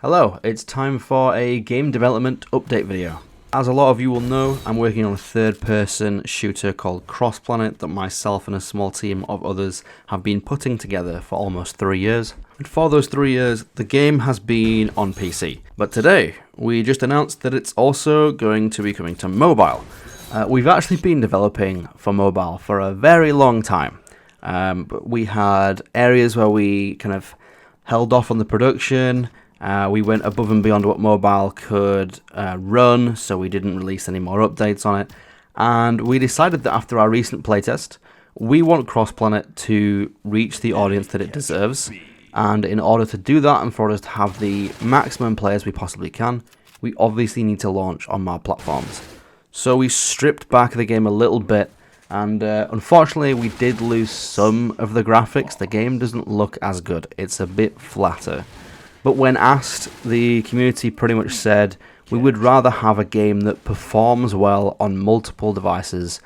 Hello, it's time for a game development update video. As a lot of you will know, I'm working on a third-person shooter called CrossPlanet that myself and a small team of others have been putting together for almost 3 years. And for those 3 years, the game has been on PC. But today, we just announced that it's also going to be coming to mobile. We've actually been developing for mobile for a very long time. But we had areas where we kind of held off on the production. We went above and beyond what mobile could run, so we didn't release any more updates on it. And we decided that after our recent playtest, we want CrossPlanet to reach the audience that it deserves. And in order to do that, and for us to have the maximum players we possibly can, we obviously need to launch on more platforms. So we stripped back the game a little bit, and unfortunately we did lose some of the graphics. The game doesn't look as good, it's a bit flatter. But when asked, the community pretty much said we would rather have a game that performs well on multiple devices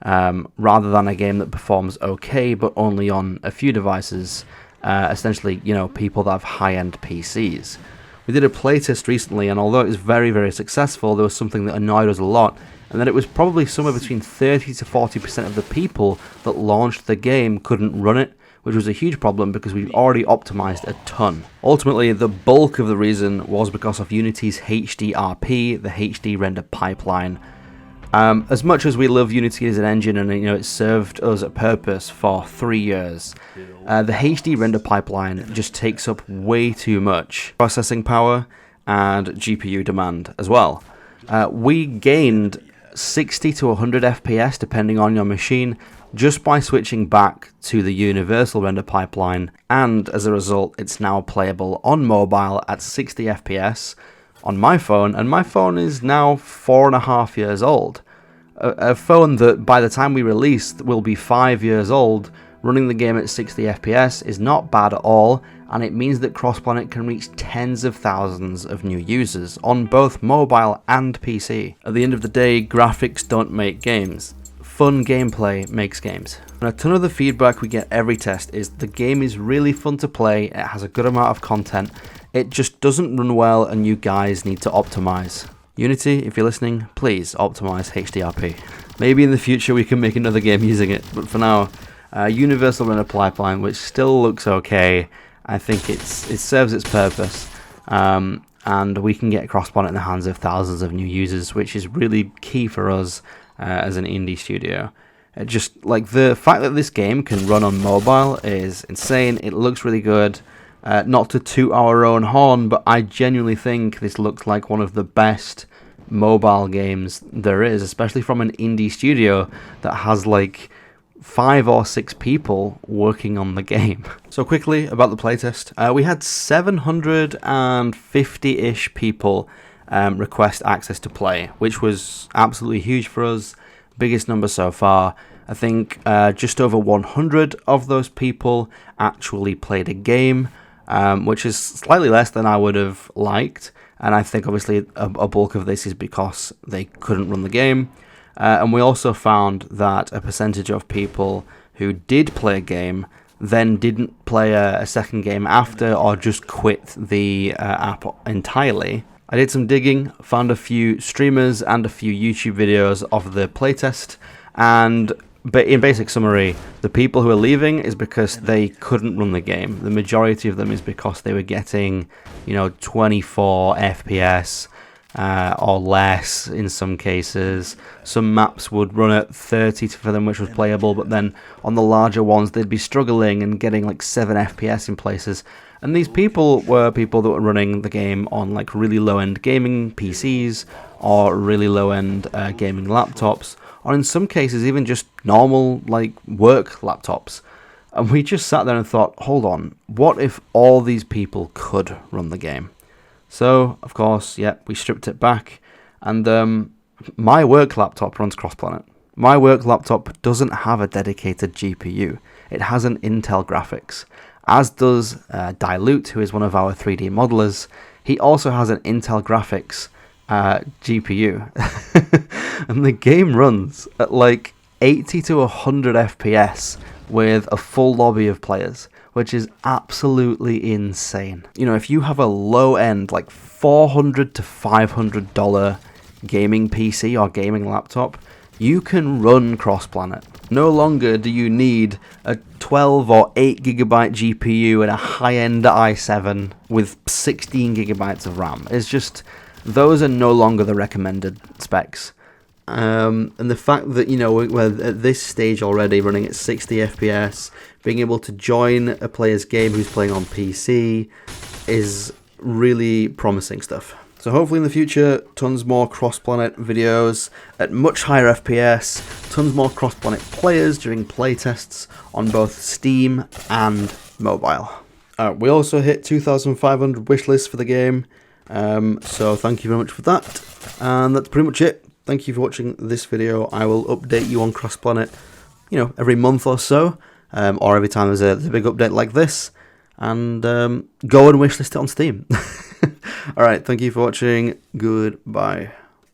rather than a game that performs okay but only on a few devices, essentially, you know, people that have high-end PCs. We did a playtest recently, and although it was very, very successful, there was something that annoyed us a lot, and that it was probably somewhere between 30 to 40% of the people that launched the game couldn't run it, which was a huge problem because we've already optimized a ton. Ultimately, the bulk of the reason was because of Unity's HDRP, the HD render pipeline. As much as we love Unity as an engine, and it served us a purpose for 3 years, the HD render pipeline just takes up way too much processing power and GPU demand as well. We gained 60 to 100 FPS depending on your machine just by switching back to the universal render pipeline, and as a result it's now playable on mobile at 60 FPS on my phone, and my phone is now 4.5 years old. A phone that by the time we release will be 5 years old, running the game at 60 FPS is not bad at all, and it means that CrossPlanet can reach tens of thousands of new users on both mobile and PC. At the end of the day, graphics don't make games. Fun gameplay makes games. And a ton of the feedback we get every test is the game is really fun to play, it has a good amount of content, it just doesn't run well and you guys need to optimize. Unity, if you're listening, please optimize HDRP. Maybe in the future we can make another game using it, but for now, universal render pipeline, which still looks okay, I think it serves its purpose, and we can get CrossPlanet in the hands of thousands of new users, which is really key for us as an indie studio. Just like the fact that this game can run on mobile is insane. It looks really good. Not to toot our own horn, but I genuinely think this looks like one of the best mobile games there is, especially from an indie studio that has like 5 or 6 people working on the game. So quickly about the playtest, we had 750-ish people request access to play, which was absolutely huge for us, biggest number so far. I think just over 100 of those people actually played a game, which is slightly less than I would have liked, and I think obviously a bulk of this is because they couldn't run the game. And we also found that a percentage of people who did play a game then didn't play a second game after, or just quit the app entirely. I did some digging, found a few streamers and a few YouTube videos of the playtest, and in basic summary, the people who are leaving is because they couldn't run the game. The majority of them is because they were getting, 24 FPS or less in some cases. Some maps would run at 30 for them, which was playable, but then on the larger ones they'd be struggling and getting like 7 FPS in places. And these people were people that were running the game on like really low-end gaming PCs or really low-end gaming laptops, or in some cases even just normal like work laptops. And we just sat there and thought, hold on, what if all these people could run the game? So, of course, we stripped it back, and my work laptop runs CrossPlanet. My work laptop doesn't have a dedicated GPU. It has an Intel graphics, as does Dilute, who is one of our 3D modelers. He also has an Intel graphics GPU, and the game runs at like 80 to 100 FPS with a full lobby of players. which is absolutely insane. You know, if you have a low end, like $400 to $500 gaming PC or gaming laptop, you can run Cross-Planet. No longer do you need a 12 or 8 gigabyte GPU and a high-end i7 with 16 gigabytes of RAM. It's just, those are no longer the recommended specs. And the fact that, you know, we're at this stage already running at 60 FPS, being able to join a player's game who's playing on PC is really promising stuff. So hopefully in the future, tons more Cross-Planet videos at much higher FPS, tons more Cross-Planet players during playtests on both Steam and mobile. We also hit 2,500 wishlists for the game, so thank you very much for that. And that's pretty much it. Thank you for watching this video. I will update you on Cross-Planet, you know, every month or so, or every time there's a big update like this. And go and wishlist it on Steam. Alright, thank you for watching. Goodbye.